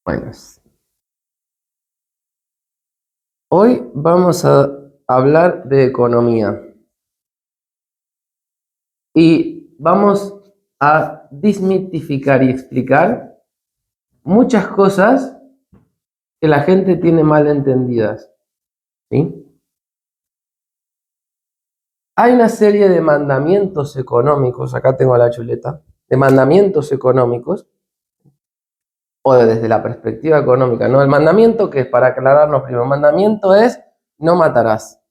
Bueno, hoy vamos a hablar de economía y vamos a desmitificar y explicar muchas cosas que la gente tiene mal entendidas, ¿sí? Hay una serie de mandamientos económicos, acá tengo la chuleta, de mandamientos económicos, o desde la perspectiva económica, ¿no? El mandamiento, que es para aclararnos primero, el mandamiento es no matarás.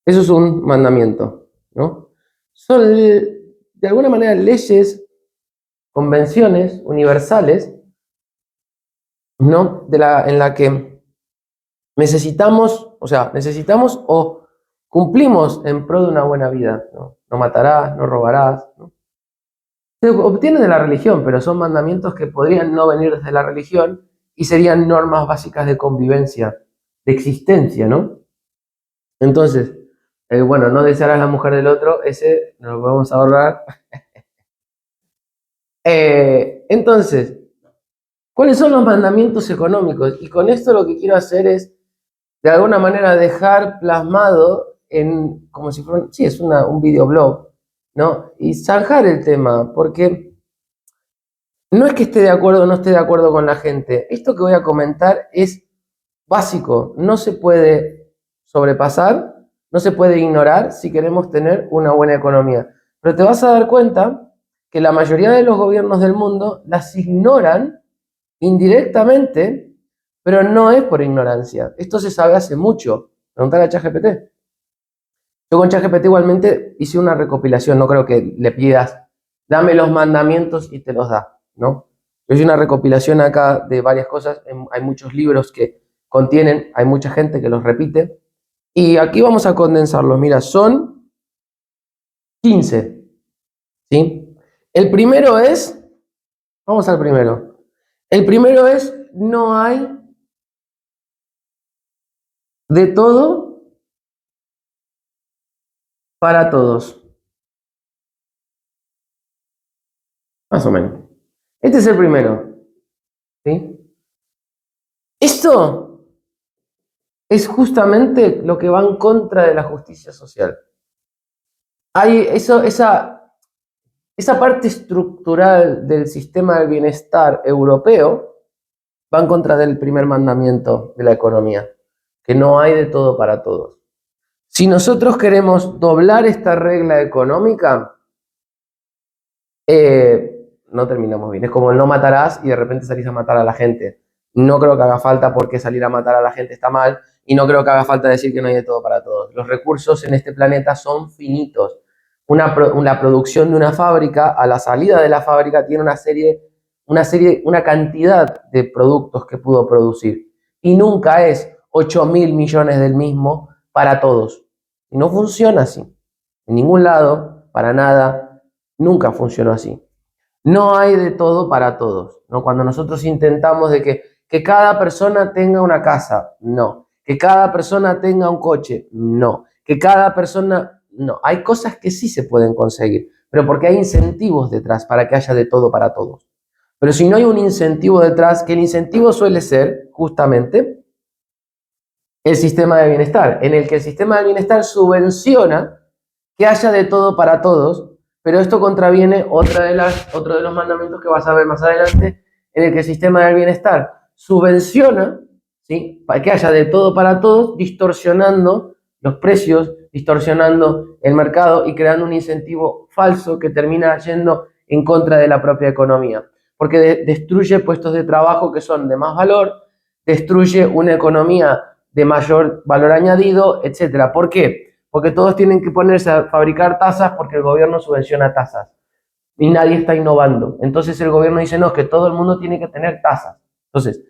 Eso es un mandamiento, ¿no? Son de alguna manera leyes, convenciones universales, ¿no? En la que necesitamos o cumplimos en pro de una buena vida, ¿no? No matarás, no robarás, ¿no? Se obtienen de la religión, pero son mandamientos que podrían no venir desde la religión y serían normas básicas de convivencia, de existencia, ¿no? Entonces, bueno, no desearás la mujer del otro, ese nos lo podemos ahorrar. Entonces, ¿cuáles son los mandamientos económicos? Y con esto lo que quiero hacer es, de alguna manera, dejar plasmado en, como si fuera, sí, es un videoblog, ¿no? Y zanjar el tema, porque no es que esté de acuerdo o no esté de acuerdo con la gente. Esto que voy a comentar es básico, no se puede sobrepasar, no se puede ignorar si queremos tener una buena economía. Pero te vas a dar cuenta que la mayoría de los gobiernos del mundo las ignoran indirectamente, pero no es por ignorancia. Esto se sabe hace mucho. Preguntar a ChatGPT. Yo con ChatGPT igualmente hice una recopilación, no creo que le pidas, dame los mandamientos y te los da, ¿no? Yo hice una recopilación acá de varias cosas, hay muchos libros que contienen, hay mucha gente que los repite, y aquí vamos a condensarlos. Mira, son 15, ¿sí? El primero es, vamos al primero, el primero es, no hay de todo para todos, más o menos. Este es el primero, ¿sí? Esto es justamente lo que va en contra de la justicia social. Hay esa parte estructural del sistema del bienestar europeo va en contra del primer mandamiento de la economía, que no hay de todo para todos. Si nosotros queremos doblar esta regla económica, no terminamos bien. Es como el no matarás y de repente salís a matar a la gente. No creo que haga falta porque salir a matar a la gente está mal y no creo que haga falta decir que no hay de todo para todos. Los recursos en este planeta son finitos. La producción de una fábrica, a la salida de la fábrica, tiene una cantidad de productos que pudo producir. Y nunca es 8.000 millones del mismo para todos. Y no funciona así. En ningún lado, para nada, nunca funcionó así. No hay de todo para todos, ¿no? Cuando nosotros intentamos de que cada persona tenga una casa, no. Que cada persona tenga un coche, no. Que cada persona, no. Hay cosas que sí se pueden conseguir, pero porque hay incentivos detrás para que haya de todo para todos. Pero si no hay un incentivo detrás, que el incentivo suele ser justamente el sistema de bienestar, en el que el sistema de bienestar subvenciona que haya de todo para todos, pero esto contraviene otro de los mandamientos que vas a ver más adelante, en el que el sistema del bienestar subvenciona, ¿sí?, para que haya de todo para todos, distorsionando los precios, distorsionando el mercado y creando un incentivo falso que termina yendo en contra de la propia economía, porque destruye puestos de trabajo que son de más valor, destruye una economía de mayor valor añadido, etcétera. ¿Por qué? Porque todos tienen que ponerse a fabricar tazas porque el gobierno subvenciona tazas y nadie está innovando. Entonces el gobierno dice, no, es que todo el mundo tiene que tener tazas. Entonces,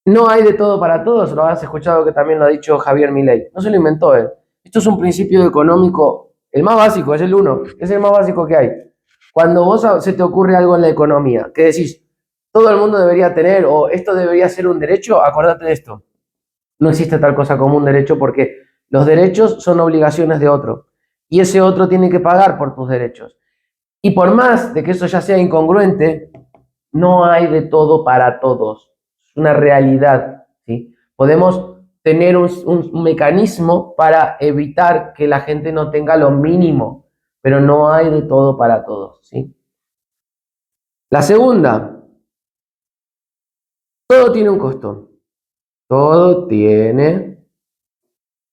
no hay de todo para todos, lo has escuchado que también lo ha dicho Javier Milei. No se lo inventó él. Esto es un principio económico, el más básico, es el uno, es el más básico que hay. Cuando vos se te ocurre algo en la economía, que decís, todo el mundo debería tener o esto debería ser un derecho, acordate de esto. No existe tal cosa como un derecho porque los derechos son obligaciones de otro y ese otro tiene que pagar por tus derechos. Y por más de que eso ya sea incongruente, no hay de todo para todos. es una realidad, ¿sí? Podemos tener un mecanismo para evitar que la gente no tenga lo mínimo, pero no hay de todo para todos, ¿sí? La segunda, todo tiene un costo. Todo tiene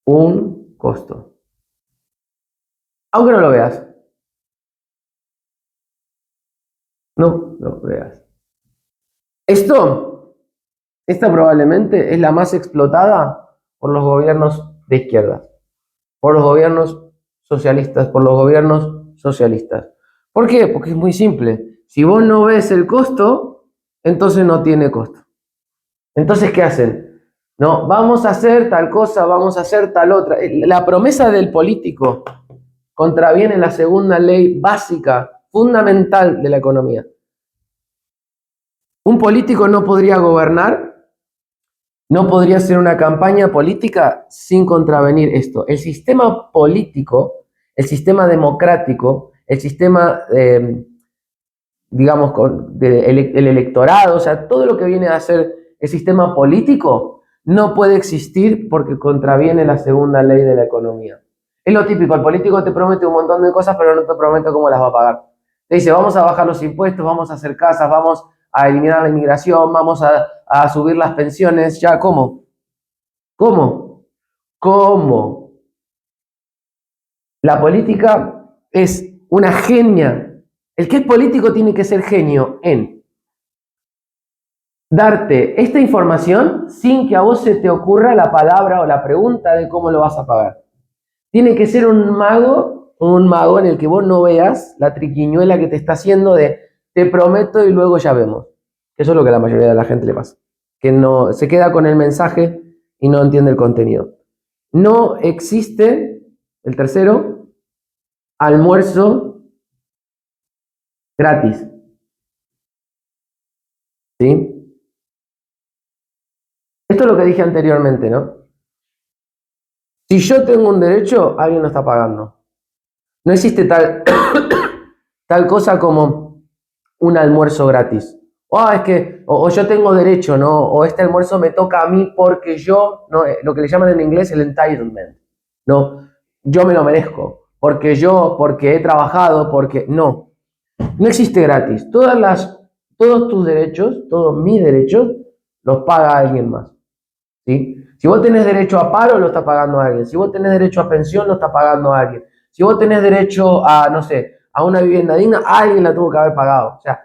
un costo. Aunque no lo veas. No lo veas. Esta probablemente es la más explotada por los gobiernos de izquierda, por los gobiernos socialistas, por los gobiernos socialistas. ¿Por qué? Porque es muy simple. Si vos no ves el costo, entonces no tiene costo. Entonces, ¿qué hacen? No, vamos a hacer tal cosa, vamos a hacer tal otra. La promesa del político contraviene la segunda ley básica, fundamental de la economía. Un político no podría gobernar, no podría hacer una campaña política sin contravenir esto. El sistema político, el sistema democrático, el sistema, digamos, el electorado, o sea, todo lo que viene a ser el sistema político no puede existir porque contraviene la segunda ley de la economía. Es lo típico, el político te promete un montón de cosas, pero no te promete cómo las va a pagar. Te dice, vamos a bajar los impuestos, vamos a hacer casas, vamos a eliminar la inmigración, vamos a subir las pensiones. Ya, ¿cómo? ¿Cómo? ¿Cómo? La política es una genia. El que es político tiene que ser genio en darte esta información sin que a vos se te ocurra la palabra o la pregunta de cómo lo vas a pagar. Tiene que ser un mago en el que vos no veas la triquiñuela que te está haciendo de te prometo y luego ya vemos. Eso es lo que a la mayoría de la gente le pasa. Que no se queda con el mensaje y no entiende el contenido. No existe, el tercero, almuerzo gratis. ¿Sí? Esto es lo que dije anteriormente, ¿no? Si yo tengo un derecho, alguien lo está pagando. No existe tal cosa como un almuerzo gratis. Es que, o yo tengo derecho, ¿no? O este almuerzo me toca a mí porque yo, ¿no? Lo que le llaman en inglés el entitlement, ¿no? Yo me lo merezco, porque he trabajado, porque no. No existe gratis. Todos tus derechos, todos mis derechos, los paga alguien más, ¿sí? Si vos tenés derecho a paro, lo está pagando alguien. Si vos tenés derecho a pensión, lo está pagando alguien. Si vos tenés derecho a, no sé, a una vivienda digna, alguien la tuvo que haber pagado. O sea,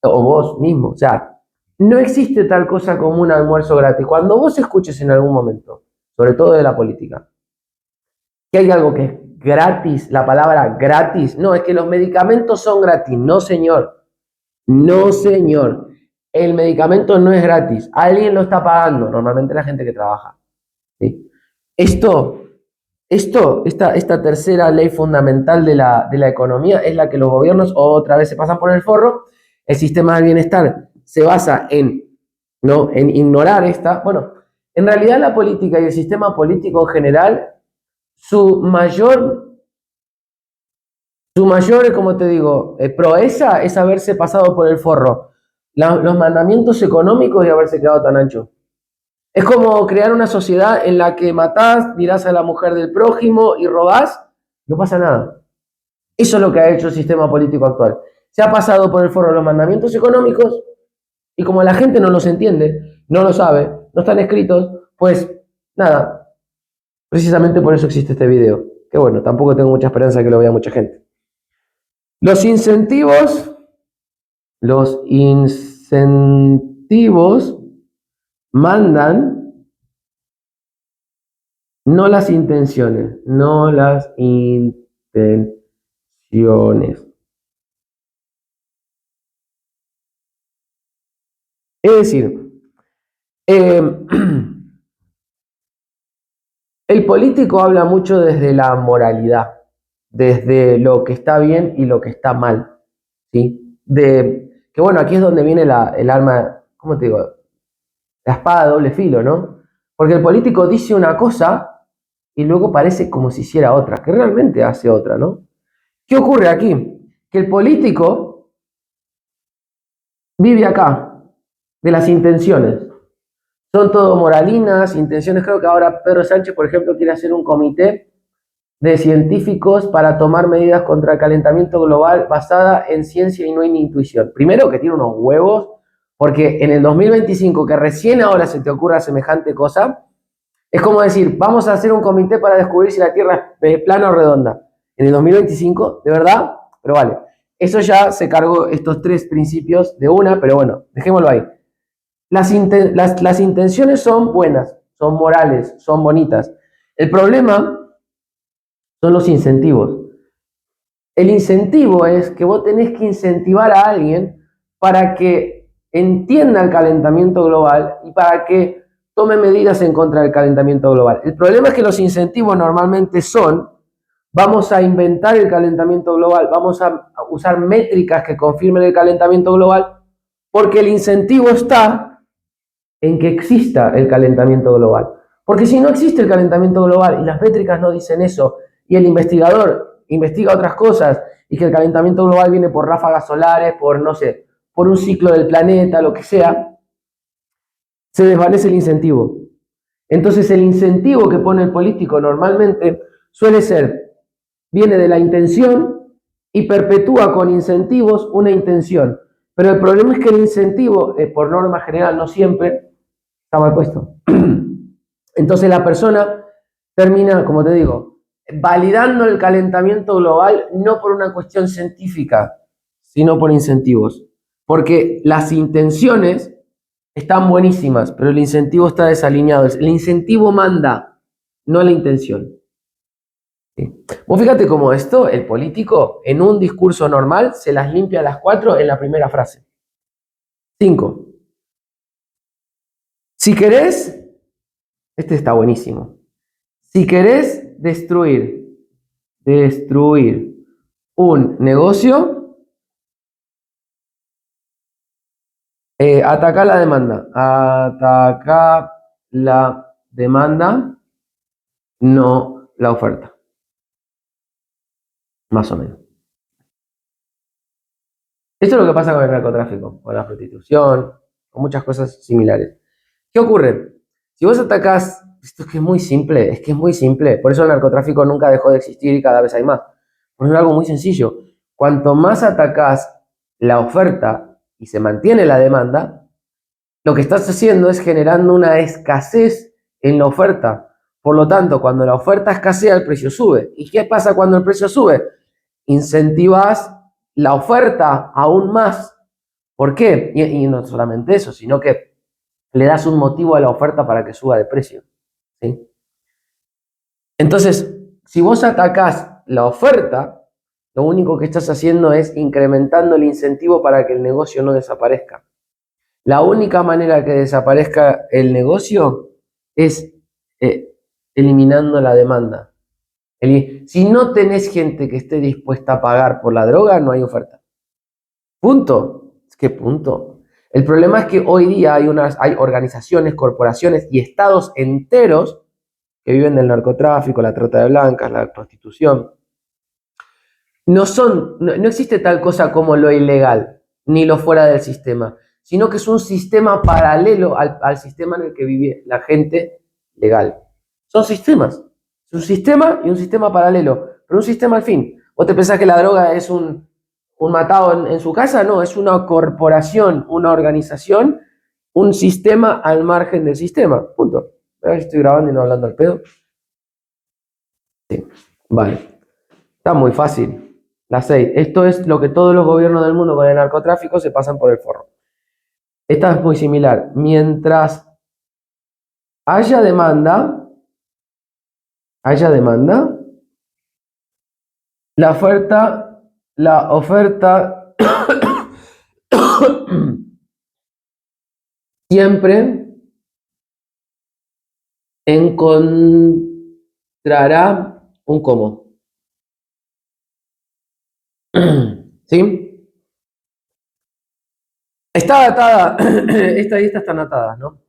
o vos mismo. O sea, no existe tal cosa como un almuerzo gratis. Cuando vos escuches en algún momento, sobre todo de la política, que hay algo que es gratis, la palabra gratis, no, es que los medicamentos son gratis. No, señor. No, señor. El medicamento no es gratis. Alguien lo está pagando. Normalmente la gente que trabaja. ¿Sí? Esta tercera ley fundamental de la economía es la que los gobiernos otra vez se pasan por el forro. El sistema del bienestar se basa ¿no? en ignorar esta. Bueno, en realidad la política y el sistema político en general, su mayor, como te digo, proeza es haberse pasado por el forro los mandamientos económicos y haberse quedado tan ancho. Es como crear una sociedad en la que matás, dirás a la mujer del prójimo y robás, no pasa nada. Eso es lo que ha hecho el sistema político actual. Se ha pasado por el forro los mandamientos económicos y como la gente no los entiende, no lo sabe, no están escritos, pues nada. Precisamente por eso existe este video. Que bueno, tampoco tengo mucha esperanza de que lo vea mucha gente. Los incentivos mandan, no las intenciones, no las intenciones. Es decir, el político habla mucho desde la moralidad, desde lo que está bien y lo que está mal, ¿sí? Que bueno, aquí es donde viene el arma, ¿cómo te digo? La espada de doble filo, ¿no? Porque el político dice una cosa y luego parece como si hiciera otra, que realmente hace otra, ¿no? ¿Qué ocurre aquí? Que el político vive acá, de las intenciones. Son todo moralinas, intenciones. Creo que ahora Pedro Sánchez, por ejemplo, quiere hacer un comité de científicos para tomar medidas contra el calentamiento global basada en ciencia y no en intuición. Primero que tiene unos huevos, porque en el 2025, que recién ahora se te ocurra semejante cosa, es como decir, vamos a hacer un comité para descubrir si la Tierra es plana o redonda. En el 2025, ¿de verdad? Pero vale, eso ya se cargó estos tres principios de una, pero bueno, dejémoslo ahí. Las intenciones son buenas, son morales, son bonitas. El problema son los incentivos. El incentivo es que vos tenés que incentivar a alguien para que entienda el calentamiento global y para que tome medidas en contra del calentamiento global. El problema es que los incentivos normalmente son, vamos a inventar el calentamiento global, vamos a usar métricas que confirmen el calentamiento global, porque el incentivo está en que exista el calentamiento global. Porque si no existe el calentamiento global y las métricas no dicen eso, y el investigador investiga otras cosas, y que el calentamiento global viene por ráfagas solares, por no sé, por un ciclo del planeta, lo que sea, se desvanece el incentivo. Entonces el incentivo que pone el político normalmente suele ser, viene de la intención y perpetúa con incentivos una intención. Pero el problema es que el incentivo, por norma general, no siempre, está mal puesto. Entonces la persona termina, como te digo, validando el calentamiento global no por una cuestión científica, sino por incentivos. Porque las intenciones están buenísimas, pero el incentivo está desalineado. El incentivo manda, no la intención. ¿Sí? Vos fíjate cómo esto, el político, en un discurso normal, se las limpia a las 4 en la primera frase. 5. Si querés, este está buenísimo. Si querés destruir un negocio, ataca la demanda. Ataca la demanda, no la oferta. Más o menos. Esto es lo que pasa con el narcotráfico, con la prostitución, con muchas cosas similares. ¿Qué ocurre? Si vos atacás, esto es que es muy simple, es que es muy simple. Por eso el narcotráfico nunca dejó de existir y cada vez hay más. Porque es algo muy sencillo. Cuanto más atacás la oferta y se mantiene la demanda, lo que estás haciendo es generando una escasez en la oferta. Por lo tanto, cuando la oferta escasea, el precio sube. ¿Y qué pasa cuando el precio sube? Incentivas la oferta aún más. ¿Por qué? Y no solamente eso, sino que le das un motivo a la oferta para que suba de precio. ¿Sí? Entonces, si vos atacás la oferta, lo único que estás haciendo es incrementando el incentivo para que el negocio no desaparezca. La única manera que desaparezca el negocio es eliminando la demanda. Si no tenés gente que esté dispuesta a pagar por la droga, no hay oferta. Punto. Es que punto. El problema es que hoy día hay organizaciones, corporaciones y estados enteros que viven del narcotráfico, la trata de blancas, la prostitución. No existe tal cosa como lo ilegal, ni lo fuera del sistema, sino que es un sistema paralelo al sistema en el que vive la gente legal. Son sistemas. Es un sistema y un sistema paralelo, pero un sistema al fin. ¿Vos te pensás que la droga es un matado en su casa? No, es una corporación, una organización, un sistema al margen del sistema. Punto. A ver si estoy grabando y no hablando al pedo. Sí, vale. Está muy fácil. La 6. Esto es lo que todos los gobiernos del mundo con el narcotráfico se pasan por el forro. Esta es muy similar. Mientras haya demanda, la oferta siempre encontrará un cómo. ¿Sí? Está atada, esta y esta están atadas, ¿no?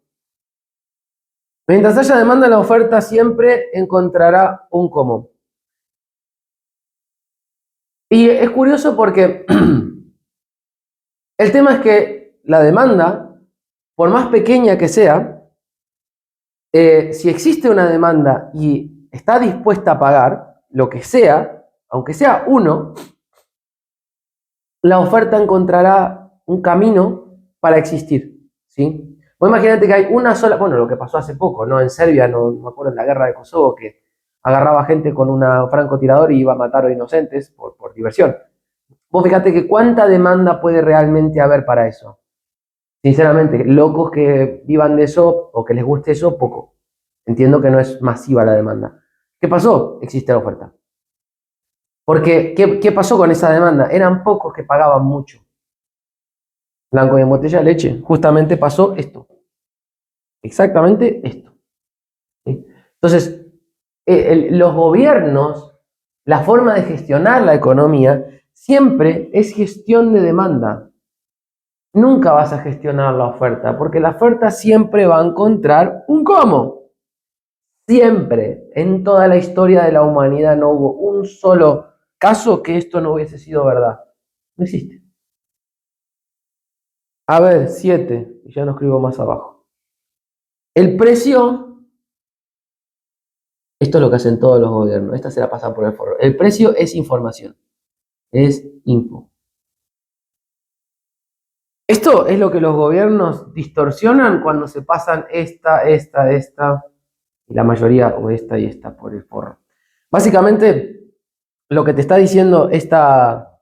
Mientras haya demanda, la oferta siempre encontrará un cómo. Y es curioso porque el tema es que la demanda, por más pequeña que sea, Si existe una demanda y está dispuesta a pagar lo que sea, aunque sea uno, la oferta encontrará un camino para existir, ¿sí? Vos imagínate que hay una sola, bueno, lo que pasó hace poco, ¿no? En Serbia, no me acuerdo, en la guerra de Kosovo, que agarraba gente con una francotirador y iba a matar a inocentes por diversión. Vos fíjate que cuánta demanda puede realmente haber para eso. Sinceramente, locos que vivan de eso o que les guste eso, poco. Entiendo que no es masiva la demanda. ¿Qué pasó? Existe la oferta. Porque, ¿qué pasó con esa demanda? Eran pocos que pagaban mucho. Blanco y en botella de leche. Justamente pasó esto. Exactamente esto. ¿Sí? Entonces, los gobiernos, la forma de gestionar la economía, siempre es gestión de demanda. Nunca vas a gestionar la oferta, porque la oferta siempre va a encontrar un cómo. Siempre, en toda la historia de la humanidad, no hubo un solo caso que esto no hubiese sido verdad. No existe. A ver, 7, y ya no escribo más abajo. El precio, esto es lo que hacen todos los gobiernos, esta se la pasan por el forro. El precio es información, es info. Esto es lo que los gobiernos distorsionan cuando se pasan esta, y la mayoría, o esta y esta por el forro. Básicamente, lo que te está diciendo esta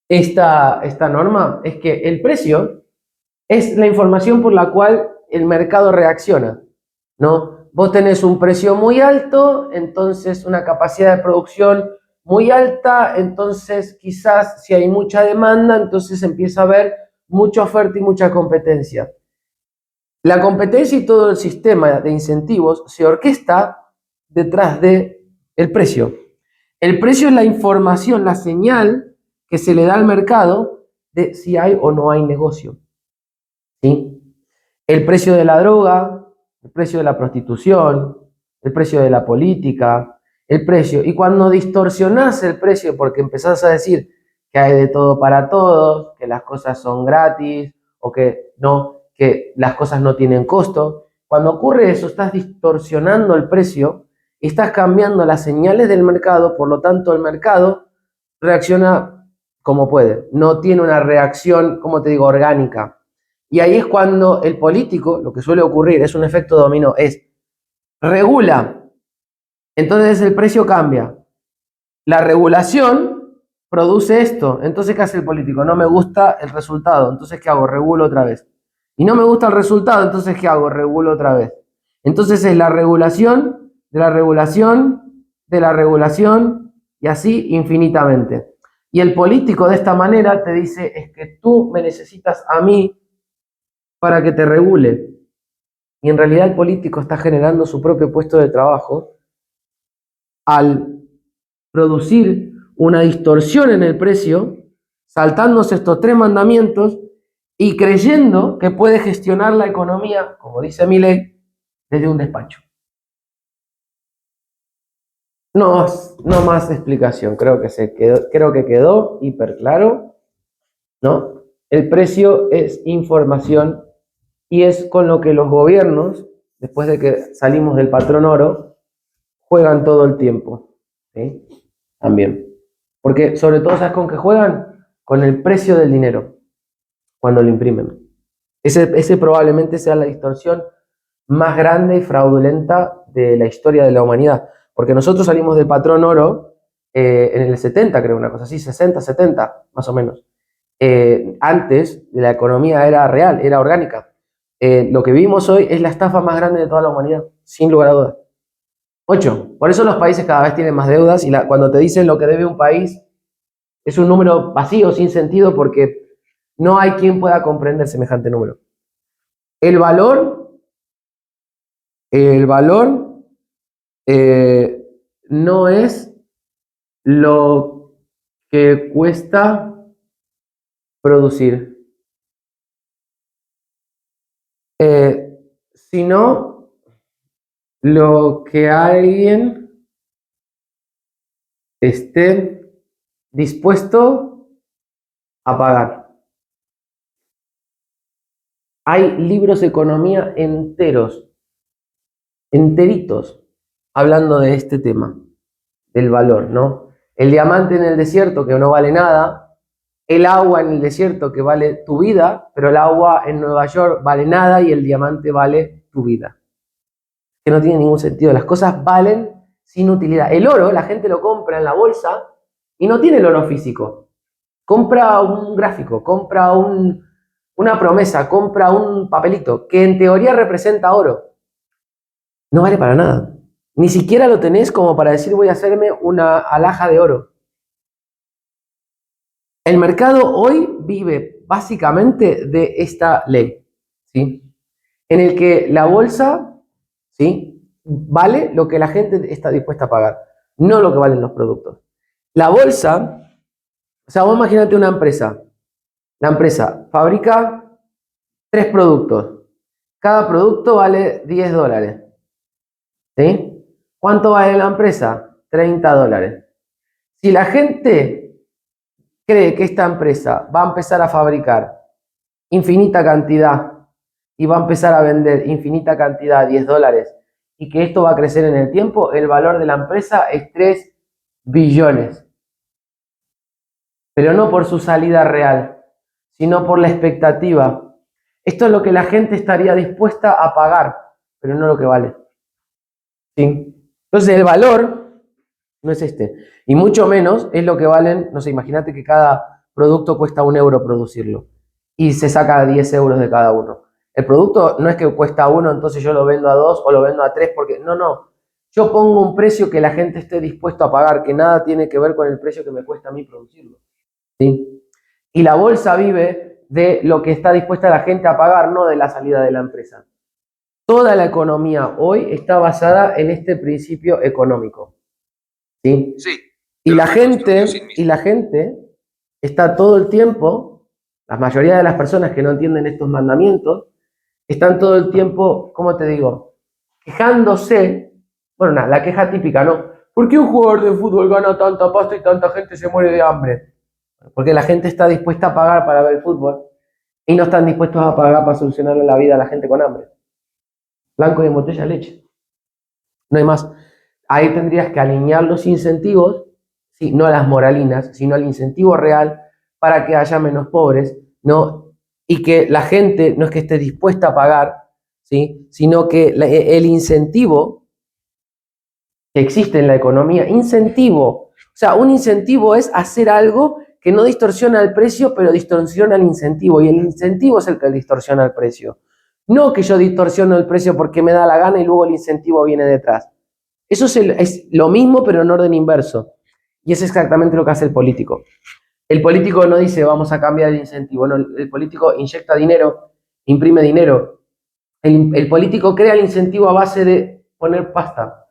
norma es que el precio es la información por la cual el mercado reacciona, ¿no? Vos tenés un precio muy alto, entonces una capacidad de producción muy alta, entonces quizás si hay mucha demanda, entonces empieza a haber mucha oferta y mucha competencia. La competencia y todo el sistema de incentivos se orquesta detrás de el precio. El precio es la información, la señal que se le da al mercado de si hay o no hay negocio. ¿Sí? El precio de la droga, el precio de la prostitución, el precio de la política, el precio. Y cuando distorsionás el precio porque empezás a decir que hay de todo para todos, que las cosas son gratis o que no, que las cosas no tienen costo, cuando ocurre eso estás distorsionando el precio y estás cambiando las señales del mercado, por lo tanto el mercado reacciona como puede, no tiene una reacción, como te digo, orgánica. Y ahí es cuando el político, lo que suele ocurrir, es un efecto dominó, es regula, entonces el precio cambia. La regulación produce esto, entonces ¿qué hace el político? No me gusta el resultado, entonces ¿qué hago? Regulo otra vez. Y no me gusta el resultado, entonces ¿qué hago? Regulo otra vez. Entonces es la regulación, de la regulación, de la regulación, y así infinitamente. Y el político de esta manera te dice, es que tú me necesitas a mí para que te regule. Y en realidad el político está generando su propio puesto de trabajo al producir una distorsión en el precio, saltándose estos tres mandamientos y creyendo que puede gestionar la economía, como dice Milei, desde un despacho. No, no más explicación, creo que quedó hiper claro, ¿no? El precio es información y es con lo que los gobiernos, después de que salimos del patrón oro, juegan todo el tiempo, ¿sí? También. Porque sobre todo, ¿sabes con qué juegan? Con el precio del dinero, cuando lo imprimen. Ese probablemente sea la distorsión más grande y fraudulenta de la historia de la humanidad. Porque nosotros salimos del patrón oro en el 70, creo, una cosa así, 60, 70, más o menos. Antes la economía era real, era orgánica. Lo que vivimos hoy es la estafa más grande de toda la humanidad, sin lugar a dudas. 8. Por eso los países cada vez tienen más deudas y cuando te dicen lo que debe un país es un número vacío, sin sentido, porque no hay quien pueda comprender semejante número. El valor, el valor no es lo que cuesta producir, sino lo que alguien esté dispuesto a pagar. Hay libros de economía enteros enteritos hablando de este tema, del valor, ¿no? El diamante en el desierto que no vale nada, el agua en el desierto que vale tu vida, pero el agua en Nueva York vale nada y el diamante vale tu vida. Que no tiene ningún sentido. Las cosas valen sin utilidad. El oro, la gente lo compra en la bolsa y no tiene el oro físico. Compra un gráfico, compra una promesa, compra un papelito que en teoría representa oro. No vale para nada. Ni siquiera lo tenés como para decir voy a hacerme una alhaja de oro. El mercado hoy vive básicamente de esta ley, ¿sí? En el que la bolsa, ¿sí?, vale lo que la gente está dispuesta a pagar, no lo que valen los productos. La bolsa, o sea, vos imagínate una empresa. La empresa fabrica 3 productos. Cada producto vale $10. ¿Sí? ¿Cuánto vale la empresa? $30. Si la gente cree que esta empresa va a empezar a fabricar infinita cantidad y va a empezar a vender infinita cantidad a $10 y que esto va a crecer en el tiempo, el valor de la empresa es 3 billones. Pero no por su salida real, sino por la expectativa. Esto es lo que la gente estaría dispuesta a pagar, pero no lo que vale. ¿Sí? Entonces el valor no es este, y mucho menos es lo que valen, no sé, imagínate que cada producto cuesta €1 producirlo y se saca 10 euros de cada uno. El producto no es que cuesta 1, entonces yo lo vendo a 2 o lo vendo a 3, porque no. Yo pongo un precio que la gente esté dispuesto a pagar, que nada tiene que ver con el precio que me cuesta a mí producirlo. ¿Sí? Y la bolsa vive de lo que está dispuesta la gente a pagar, no de la salida de la empresa. Toda la economía hoy está basada en este principio económico. ¿Sí? Sí. Y la gente está todo el tiempo, la mayoría de las personas que no entienden estos mandamientos, están todo el tiempo, ¿cómo te digo?, quejándose. Bueno, nada, la queja típica, ¿no? ¿Por qué un jugador de fútbol gana tanta pasta y tanta gente se muere de hambre? Porque la gente está dispuesta a pagar para ver fútbol y no están dispuestos a pagar para solucionarle la vida a la gente con hambre. Blanco y en botella de leche. No hay más. Ahí tendrías que alinear los incentivos, ¿sí?, no a las moralinas, sino al incentivo real para que haya menos pobres, ¿no? Y que la gente no es que esté dispuesta a pagar, ¿sí?, sino que el incentivo que existe en la economía, incentivo, o sea, un incentivo es hacer algo que no distorsiona el precio, pero distorsiona el incentivo, y el incentivo es el que distorsiona el precio. No que yo distorsiono el precio porque me da la gana y luego el incentivo viene detrás. Eso es lo mismo, pero en orden inverso. Y es exactamente lo que hace el político. El político no dice vamos a cambiar el incentivo, no, el político inyecta dinero, imprime dinero. El político crea el incentivo a base de poner pasta,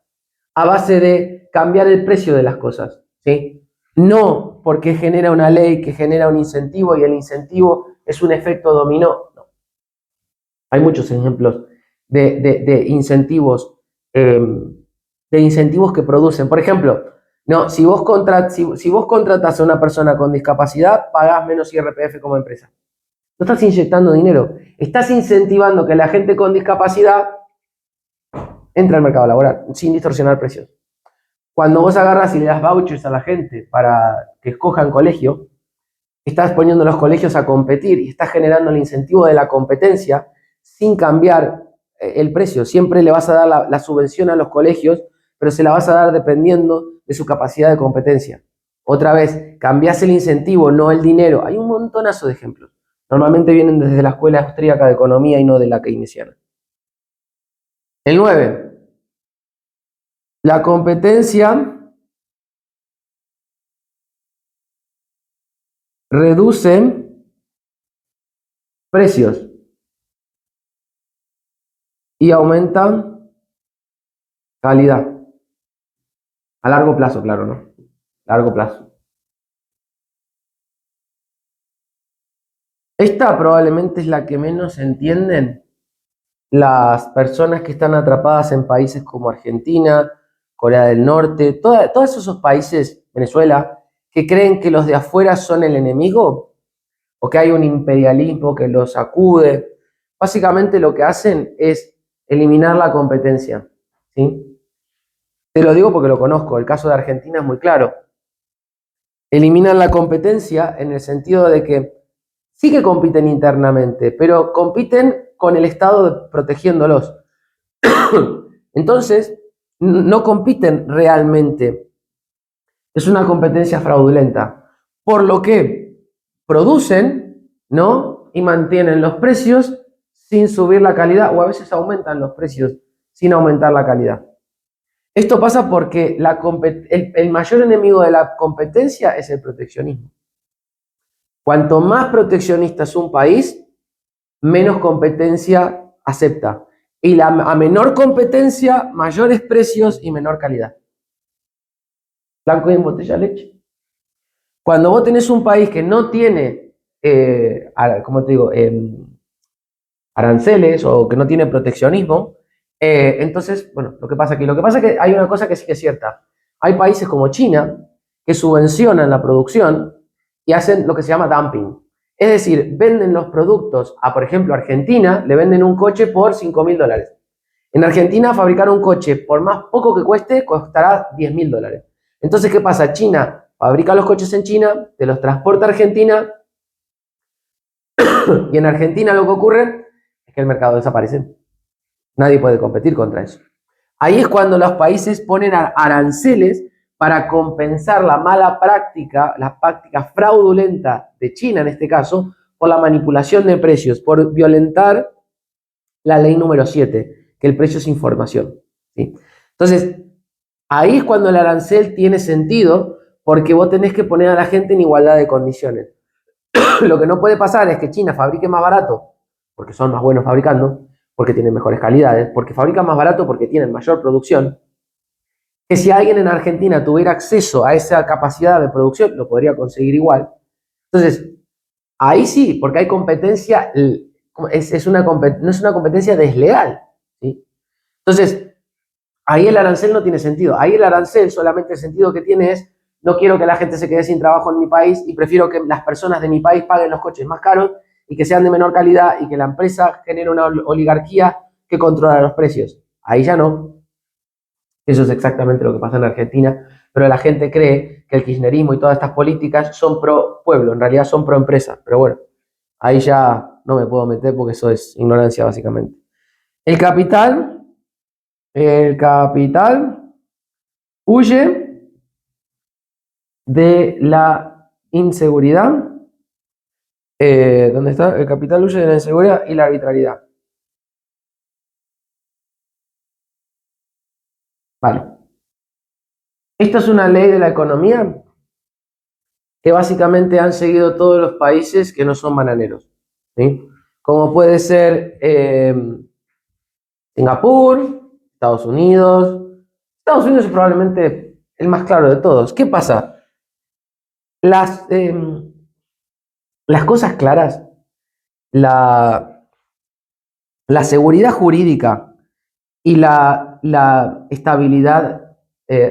a base de cambiar el precio de las cosas, ¿sí? No porque genera una ley que genera un incentivo y el incentivo es un efecto dominó. No. Hay muchos ejemplos de incentivos, de incentivos que producen. Por ejemplo, no, si vos contratás a una persona con discapacidad, pagás menos IRPF como empresa. No estás inyectando dinero, estás incentivando que la gente con discapacidad entre al mercado laboral sin distorsionar precios. Cuando vos agarras y le das vouchers a la gente para que escojan colegio, estás poniendo a los colegios a competir y estás generando el incentivo de la competencia sin cambiar el precio. Siempre le vas a dar la subvención a los colegios, pero se la vas a dar dependiendo de su capacidad de competencia. Otra vez, cambiás el incentivo, no el dinero. Hay un montonazo de ejemplos. Normalmente vienen desde la escuela austríaca de economía y no de la keynesiana. El 9. La competencia reduce precios y aumenta calidad. A largo plazo, claro, ¿no? Largo plazo. Esta probablemente es la que menos entienden las personas que están atrapadas en países como Argentina, Corea del Norte, todos esos países, Venezuela, que creen que los de afuera son el enemigo o que hay un imperialismo que los sacude. Básicamente lo que hacen es eliminar la competencia. ¿sí? Te lo digo porque lo conozco, el caso de Argentina es muy claro. Eliminan la competencia en el sentido de que sí que compiten internamente, pero compiten con el Estado protegiéndolos. Entonces, no compiten realmente. Es una competencia fraudulenta. Por lo que producen, ¿no? Y mantienen los precios sin subir la calidad, o a veces aumentan los precios sin aumentar la calidad. Esto pasa porque el mayor enemigo de la competencia es el proteccionismo. Cuanto más proteccionista es un país, menos competencia acepta. Y a menor competencia, mayores precios y menor calidad. Blanco y en botella de leche. Cuando vos tenés un país que no tiene, ¿cómo te digo?, aranceles o que no tiene proteccionismo, entonces, bueno, lo que pasa es que hay una cosa que sí que es cierta. Hay países como China que subvencionan la producción y hacen lo que se llama dumping. Es decir, venden los productos a, por ejemplo, Argentina, le venden un coche por $5.000. En Argentina, fabricar un coche, por más poco que cueste, costará $10.000. Entonces, ¿qué pasa? China fabrica los coches en China, te los transporta a Argentina, y en Argentina lo que ocurre es que el mercado desaparece. Nadie puede competir contra eso. Ahí es cuando los países ponen aranceles para compensar la mala práctica, la práctica fraudulenta de China en este caso, por la manipulación de precios, por violentar la ley número 7, que el precio es información, ¿sí? Entonces, ahí es cuando el arancel tiene sentido, porque vos tenés que poner a la gente en igualdad de condiciones. Lo que no puede pasar es que China fabrique más barato, porque son más buenos fabricando, porque tienen mejores calidades, porque fabrican más barato porque tienen mayor producción, que si alguien en Argentina tuviera acceso a esa capacidad de producción, lo podría conseguir igual. Entonces, ahí sí, porque hay competencia, no es una competencia desleal, ¿sí? Entonces, ahí el arancel no tiene sentido. Ahí el arancel solamente el sentido que tiene es, no quiero que la gente se quede sin trabajo en mi país y prefiero que las personas de mi país paguen los coches más caros y que sean de menor calidad y que la empresa genere una oligarquía que controla los precios. Ahí ya no. Eso es exactamente lo que pasa en Argentina, pero la gente cree que el kirchnerismo y todas estas políticas son pro pueblo, en realidad son pro empresa. Pero bueno, ahí ya no me puedo meter porque eso es ignorancia básicamente. El capital, el capital huye de la inseguridad. ¿Dónde está? El capital huye de la inseguridad y la arbitrariedad. Vale. Esta es una ley de la economía que básicamente han seguido todos los países que no son bananeros, ¿sí? Como puede ser Singapur, Estados Unidos. Estados Unidos es probablemente el más claro de todos. ¿Qué pasa? Las cosas claras, la, la seguridad jurídica y la estabilidad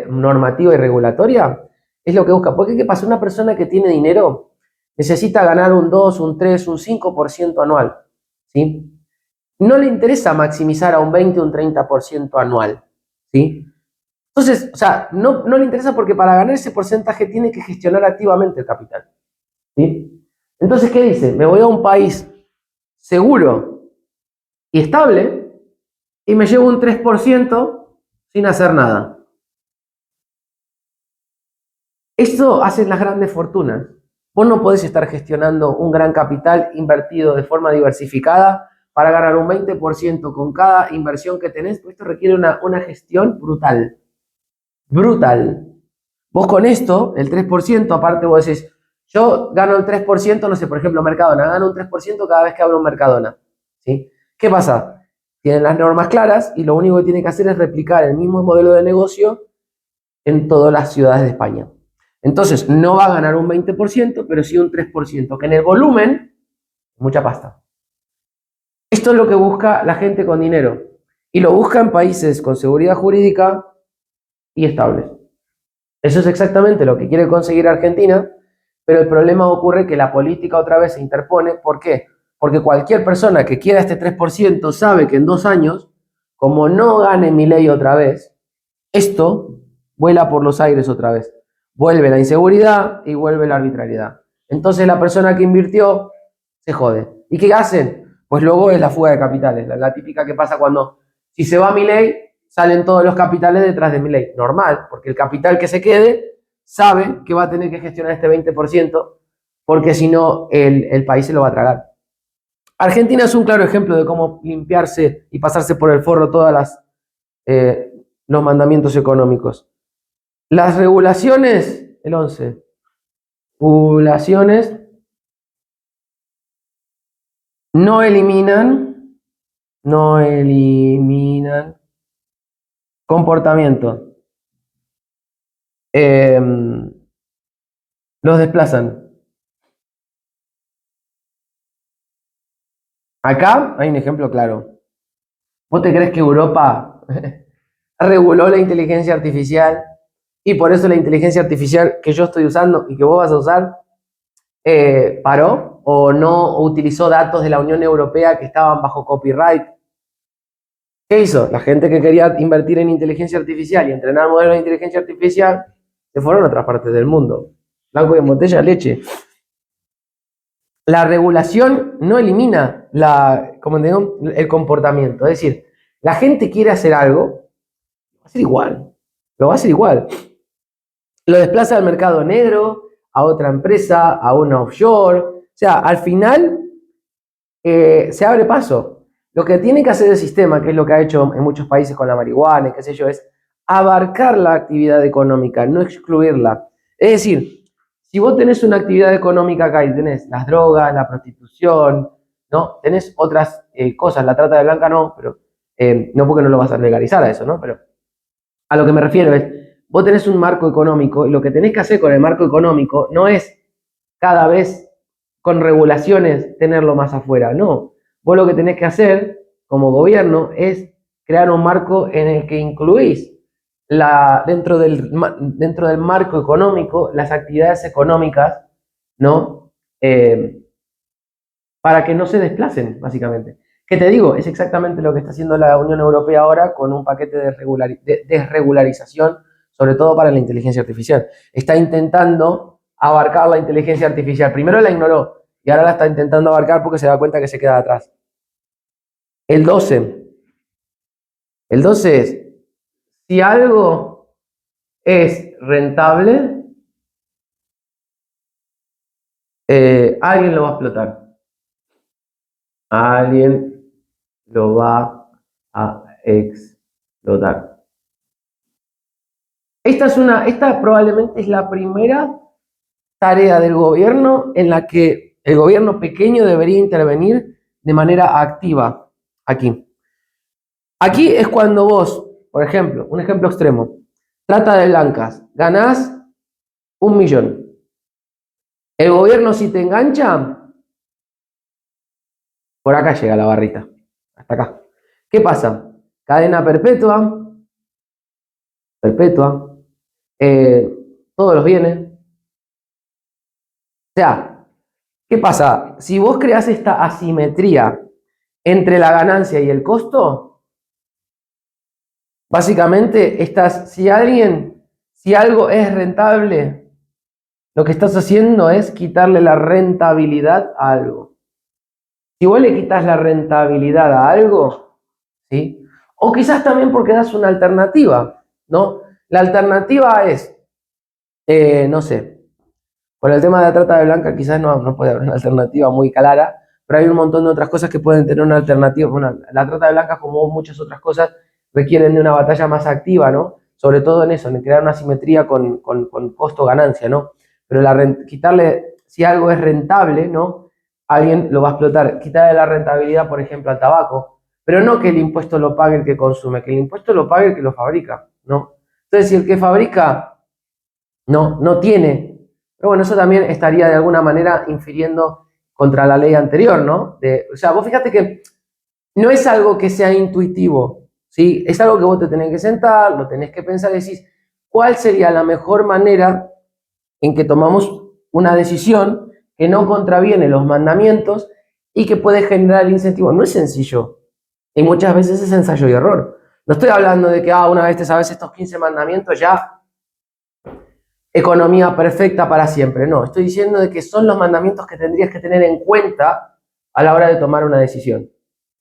normativa y regulatoria es lo que busca. Porque ¿qué pasa? Una persona que tiene dinero necesita ganar un 2, un 3, un 5% anual, ¿sí? No le interesa maximizar a un 20 o un 30% anual, ¿sí? Entonces, o sea, no le interesa porque para ganar ese porcentaje tiene que gestionar activamente el capital, ¿sí? Entonces, ¿qué dice? Me voy a un país seguro y estable y me llevo un 3% sin hacer nada. Esto hacen las grandes fortunas. Vos no podés estar gestionando un gran capital invertido de forma diversificada para ganar un 20% con cada inversión que tenés, pues esto requiere una gestión brutal. Brutal. Vos con esto, el 3%, aparte vos decís, yo gano el 3%, no sé, por ejemplo, Mercadona, gano un 3% cada vez que abro un Mercadona, ¿sí? ¿Qué pasa? Tienen las normas claras y lo único que tienen que hacer es replicar el mismo modelo de negocio en todas las ciudades de España. Entonces, no va a ganar un 20%, pero sí un 3%, que en el volumen, mucha pasta. Esto es lo que busca la gente con dinero. Y lo busca en países con seguridad jurídica y estables. Eso es exactamente lo que quiere conseguir Argentina, pero el problema ocurre que la política otra vez se interpone. ¿Por qué? Porque cualquier persona que quiera este 3% sabe que en 2 años como no gane Milei otra vez, esto vuela por los aires otra vez. Vuelve la inseguridad y vuelve la arbitrariedad. Entonces la persona que invirtió se jode. ¿Y qué hacen? Pues luego es la fuga de capitales, la típica que pasa cuando, si se va Milei, salen todos los capitales detrás de Milei. Normal, porque el capital que se quede sabe que va a tener que gestionar este 20%, porque si no, el país se lo va a tragar. Argentina es un claro ejemplo de cómo limpiarse y pasarse por el forro todos los mandamientos económicos. Las regulaciones, el 11, regulaciones no eliminan comportamiento. Los desplazan. Acá hay un ejemplo claro. ¿Vos te crees que Europa reguló la inteligencia artificial y por eso la inteligencia artificial que yo estoy usando y que vos vas a usar paró o no utilizó datos de la Unión Europea que estaban bajo copyright? ¿Qué hizo? La gente que quería invertir en inteligencia artificial y entrenar modelos de inteligencia artificial se fueron a otras partes del mundo. Blanco y en botella, leche. La regulación no elimina el comportamiento. Es decir, la gente quiere hacer algo, va a ser igual. Lo va a hacer igual. Lo desplaza al mercado negro, a otra empresa, a una offshore. O sea, al final se abre paso. Lo que tiene que hacer el sistema, que es lo que ha hecho en muchos países con la marihuana y qué sé yo, es abarcar la actividad económica, no excluirla. Es decir, si vos tenés una actividad económica acá y tenés las drogas, la prostitución, ¿no? Tenés otras cosas, la trata de blanca no, pero no porque no lo vas a legalizar a eso, ¿no? Pero a lo que me refiero es, vos tenés un marco económico y lo que tenés que hacer con el marco económico no es cada vez con regulaciones tenerlo más afuera, no. Vos lo que tenés que hacer como gobierno es crear un marco en el que incluís dentro del marco económico las actividades económicas, ¿no? Para que no se desplacen, básicamente. ¿Qué te digo? Es exactamente lo que está haciendo la Unión Europea ahora con un paquete de desregularización, sobre todo para la inteligencia artificial. Está intentando abarcar la inteligencia artificial. Primero la ignoró y ahora la está intentando abarcar porque se da cuenta que se queda atrás. El 12. El 12 es, si algo es rentable, alguien lo va a explotar. Alguien lo va a explotar. Esta probablemente es la primera tarea del gobierno en la que el gobierno pequeño debería intervenir de manera activa aquí. Aquí es cuando vos, por ejemplo, un ejemplo extremo, trata de blancas, ganás 1.000.000. El gobierno si te engancha, por acá llega la barrita, hasta acá. ¿Qué pasa? Cadena perpetua, todos los bienes. O sea, ¿qué pasa? Si vos creás esta asimetría entre la ganancia y el costo, básicamente si algo es rentable, lo que estás haciendo es quitarle la rentabilidad a algo. Si vos le quitas la rentabilidad a algo, ¿sí? O quizás también porque das una alternativa, ¿no? La alternativa es, no sé, con el tema de la trata de blanca quizás no puede haber una alternativa muy clara, pero hay un montón de otras cosas que pueden tener una alternativa. Bueno, la trata de blancas, como muchas otras cosas, requieren de una batalla más activa, ¿no? Sobre todo en eso, en crear una simetría con costo-ganancia, ¿no? Pero quitarle, si algo es rentable, ¿no? Alguien lo va a explotar. Quitarle la rentabilidad, por ejemplo, al tabaco, pero no que el impuesto lo pague el que consume, que el impuesto lo pague el que lo fabrica, ¿no? Entonces, si el que fabrica no tiene, pero bueno, eso también estaría de alguna manera infiriendo contra la ley anterior, ¿no? O sea, vos fíjate que no es algo que sea intuitivo, ¿sí? Es algo que vos te tenés que sentar, lo tenés que pensar y decís, ¿cuál sería la mejor manera en que tomamos una decisión que no contraviene los mandamientos y que puede generar el incentivo? No es sencillo. Y muchas veces es ensayo y error. No estoy hablando de que una vez te sabes estos 15 mandamientos, ya economía perfecta para siempre. No, estoy diciendo de que son los mandamientos que tendrías que tener en cuenta a la hora de tomar una decisión.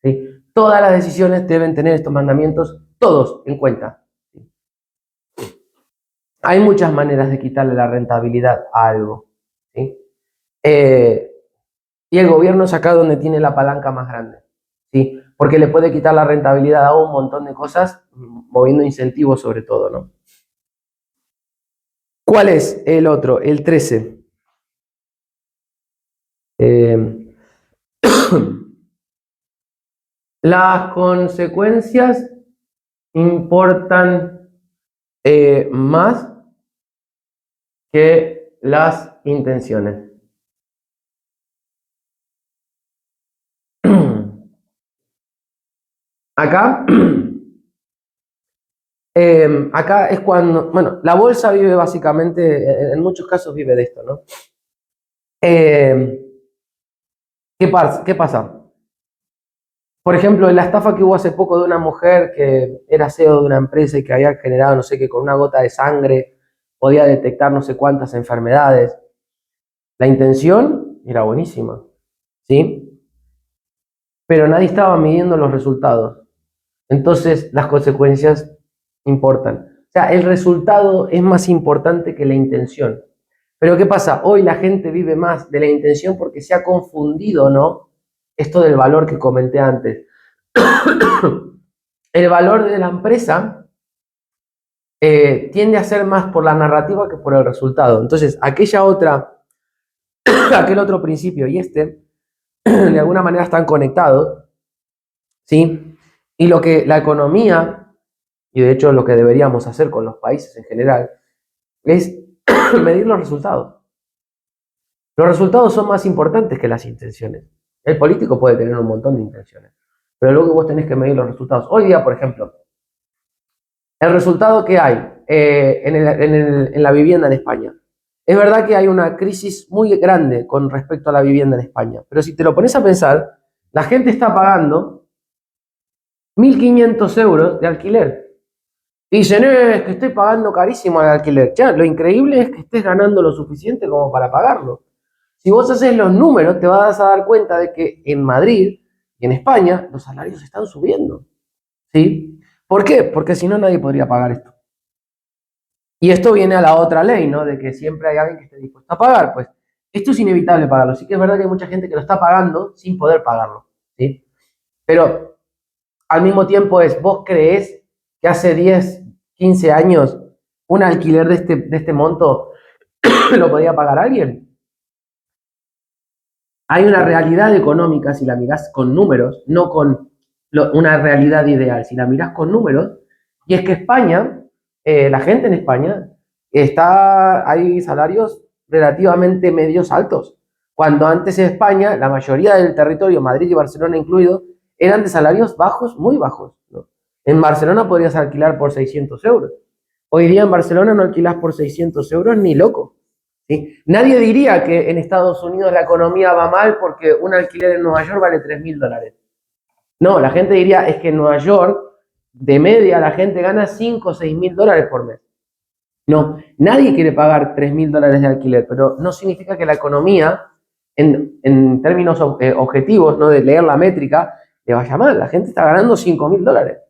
¿Sí? Todas las decisiones deben tener estos mandamientos, todos en cuenta. Hay muchas maneras de quitarle la rentabilidad a algo. ¿Sí? Y el gobierno es acá donde tiene la palanca más grande. ¿Sí? Porque le puede quitar la rentabilidad a un montón de cosas, moviendo incentivos sobre todo, ¿no? ¿Cuál es el otro? El 13. Las consecuencias importan más que las intenciones. Acá, acá es cuando, bueno, la bolsa vive básicamente, en muchos casos vive de esto, ¿no? ¿Qué pasa? Por ejemplo, en la estafa que hubo hace poco de una mujer que era CEO de una empresa y que había generado, no sé qué, con una gota de sangre podía detectar no sé cuántas enfermedades. La intención era buenísima, ¿sí? Pero nadie estaba midiendo los resultados. Entonces, las consecuencias importan. O sea, el resultado es más importante que la intención. Pero ¿qué pasa? Hoy la gente vive más de la intención porque se ha confundido, ¿no? Esto del valor que comenté antes. El valor de la empresa tiende a ser más por la narrativa que por el resultado. Entonces, aquel otro principio y de alguna manera están conectados, ¿sí? Y lo que la economía, y de hecho lo que deberíamos hacer con los países en general, es medir los resultados. Los resultados son más importantes que las intenciones. El político puede tener un montón de intenciones, pero luego vos tenés que medir los resultados. Hoy día, por ejemplo, el resultado que hay en la vivienda en España. Es verdad que hay una crisis muy grande con respecto a la vivienda en España, pero si te lo pones a pensar, la gente está pagando 1.500 euros de alquiler. Y dicen, es que estoy pagando carísimo el alquiler. Ya, lo increíble es que estés ganando lo suficiente como para pagarlo. Si vos haces los números, te vas a dar cuenta de que en Madrid y en España los salarios están subiendo. ¿Sí? ¿Por qué? Porque si no, nadie podría pagar esto. Y esto viene a la otra ley, ¿no? De que siempre hay alguien que esté dispuesto a pagar. Pues esto es inevitable pagarlo. Sí que es verdad que hay mucha gente que lo está pagando sin poder pagarlo. ¿Sí? Pero al mismo tiempo ¿vos creés que hace 10, 15 años un alquiler de este monto lo podía pagar alguien? Hay una realidad económica, si la mirás con números, no con una realidad ideal, si la mirás con números, y es que España, la gente en España, hay salarios relativamente medios altos, cuando antes en España, la mayoría del territorio, Madrid y Barcelona incluido, eran de salarios bajos, muy bajos, ¿no? En Barcelona podrías alquilar por 600 euros. Hoy día en Barcelona no alquilás por 600 euros ni loco. ¿Sí? Nadie diría que en Estados Unidos la economía va mal porque un alquiler en Nueva York vale $3.000. No, la gente diría es que en Nueva York, de media, la gente gana 5 o 6.000 dólares por mes. No, nadie quiere pagar $3.000 de alquiler, pero no significa que la economía, en términos objetivos, ¿no? De leer la métrica, le vaya mal. La gente está ganando $5.000.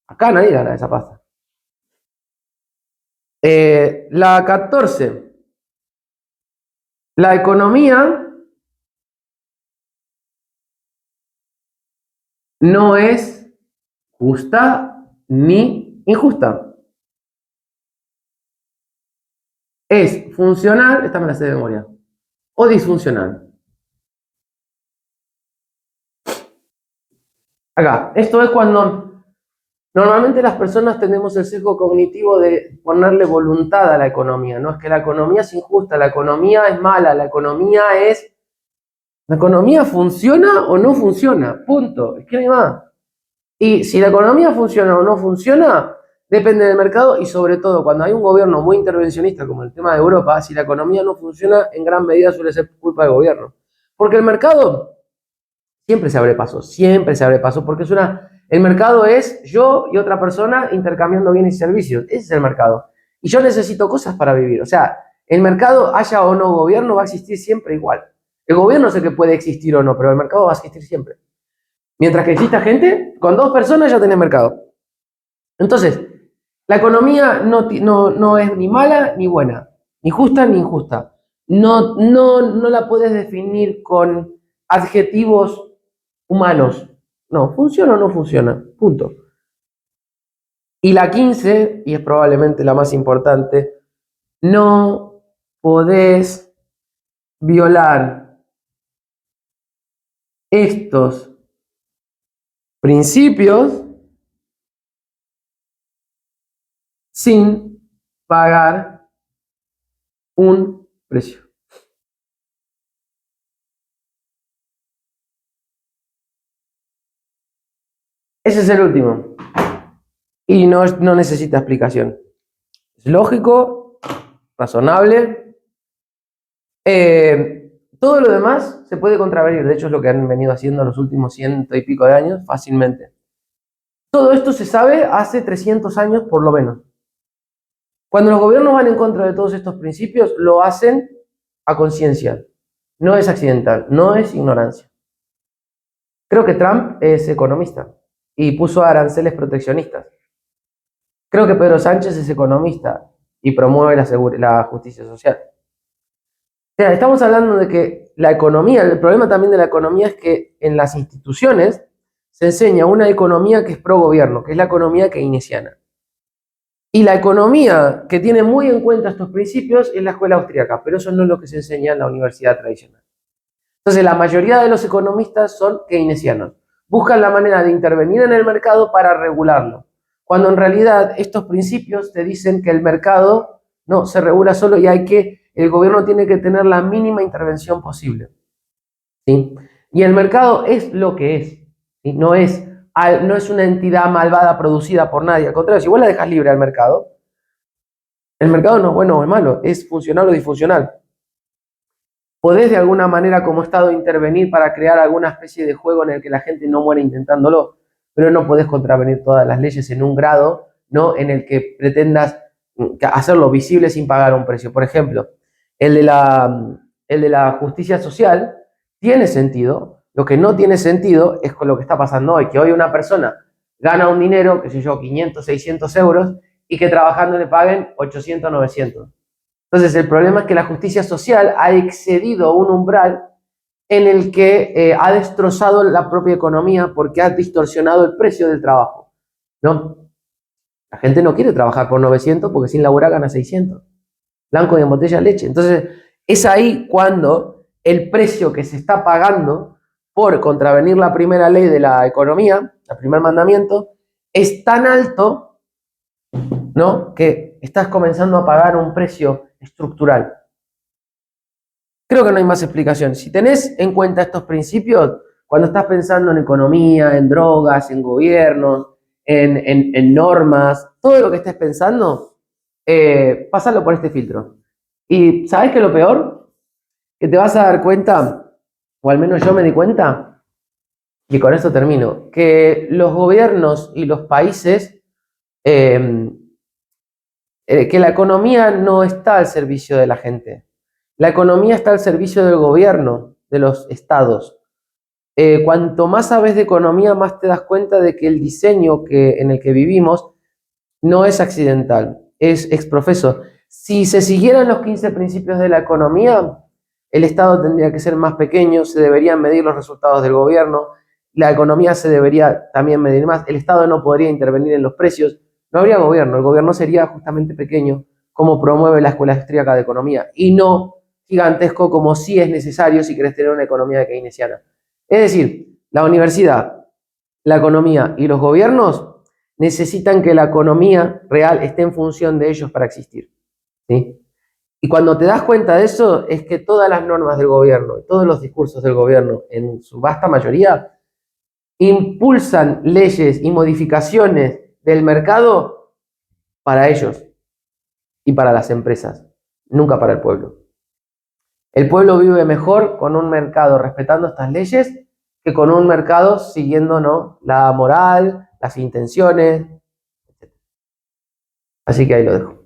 Acá nadie gana esa pasta. La 14. La economía no es justa ni injusta. Es funcional, esta me la sé de memoria, o disfuncional. Acá, esto es cuando normalmente las personas tenemos el sesgo cognitivo de ponerle voluntad a la economía. No es que la economía es injusta, la economía es mala, la economía funciona o no funciona, punto. Es que no hay más. Y si la economía funciona o no funciona, depende del mercado y sobre todo cuando hay un gobierno muy intervencionista como el tema de Europa, si la economía no funciona, en gran medida suele ser culpa del gobierno. Porque el mercado siempre se abre paso porque es una El mercado es yo y otra persona intercambiando bienes y servicios. Ese es el mercado. Y yo necesito cosas para vivir. O sea, el mercado, haya o no gobierno, va a existir siempre igual. El gobierno es el que puede existir o no, pero el mercado va a existir siempre. Mientras que exista gente, con 2 personas ya tenés mercado. Entonces, la economía no es ni mala ni buena, ni justa ni injusta. No la puedes definir con adjetivos humanos. No, funciona o no funciona, punto. Y la 15, y es probablemente la más importante, no podés violar estos principios sin pagar un precio. Ese es el último. Y no necesita explicación. Es lógico, razonable. Todo lo demás se puede contravenir. De hecho, es lo que han venido haciendo los últimos 100 y pico de años fácilmente. Todo esto se sabe hace 300 años por lo menos. Cuando los gobiernos van en contra de todos estos principios, lo hacen a conciencia. No es accidental, no es ignorancia. Creo que Trump es economista y puso aranceles proteccionistas. Creo que Pedro Sánchez es economista y promueve la justicia social. O sea, estamos hablando de que la economía, el problema también de la economía es que en las instituciones se enseña una economía que es pro gobierno, que es la economía keynesiana. Y la economía que tiene muy en cuenta estos principios es la escuela austríaca, pero eso no es lo que se enseña en la universidad tradicional. Entonces, la mayoría de los economistas son keynesianos. Buscan la manera de intervenir en el mercado para regularlo. Cuando en realidad estos principios te dicen que el mercado no se regula solo y el gobierno tiene que tener la mínima intervención posible. ¿Sí? Y el mercado es lo que es. ¿Sí? No es una entidad malvada producida por nadie. Al contrario, si vos la dejas libre al mercado, el mercado no es bueno o es malo, es funcional o disfuncional. Podés de alguna manera como Estado intervenir para crear alguna especie de juego en el que la gente no muera intentándolo, pero no podés contravenir todas las leyes en un grado, ¿no?, en el que pretendas hacerlo visible sin pagar un precio. Por ejemplo, el de la justicia social tiene sentido. Lo que no tiene sentido es con lo que está pasando hoy, que hoy una persona gana un dinero, qué sé yo, 500, 600 euros, y que trabajando le paguen 800, 900. Entonces, el problema es que la justicia social ha excedido un umbral en el que ha destrozado la propia economía porque ha distorsionado el precio del trabajo, ¿no? La gente no quiere trabajar por 900 porque sin laburar gana 600. Blanco y en botella de leche. Entonces, es ahí cuando el precio que se está pagando por contravenir la primera ley de la economía, el primer mandamiento, es tan alto, ¿no?, que estás comenzando a pagar un precio estructural. Creo que no hay más explicación. Si tenés en cuenta estos principios, cuando estás pensando en economía, en drogas, en gobiernos, en normas, todo lo que estés pensando, pásalo por este filtro. Y ¿sabés qué es lo peor? Que te vas a dar cuenta, o al menos yo me di cuenta, y con esto termino, que los gobiernos y los países, que la economía no está al servicio de la gente. La economía está al servicio del gobierno, de los estados. Cuanto más sabes de economía, más te das cuenta de que el diseño en el que vivimos no es accidental, es exprofeso. Si se siguieran los 15 principios de la economía, el Estado tendría que ser más pequeño, se deberían medir los resultados del gobierno, la economía se debería también medir más, el Estado no podría intervenir en los precios, no habría gobierno, el gobierno sería justamente pequeño, como promueve la Escuela Austríaca de Economía, y no gigantesco como sí es necesario si querés tener una economía keynesiana. Es decir, la universidad, la economía y los gobiernos necesitan que la economía real esté en función de ellos para existir, ¿sí? Y cuando te das cuenta de eso, es que todas las normas del gobierno, todos los discursos del gobierno, en su vasta mayoría, impulsan leyes y modificaciones del mercado para ellos y para las empresas, nunca para el pueblo. El pueblo vive mejor con un mercado respetando estas leyes que con un mercado siguiendo, ¿no?, la moral, las intenciones. Así que ahí lo dejo.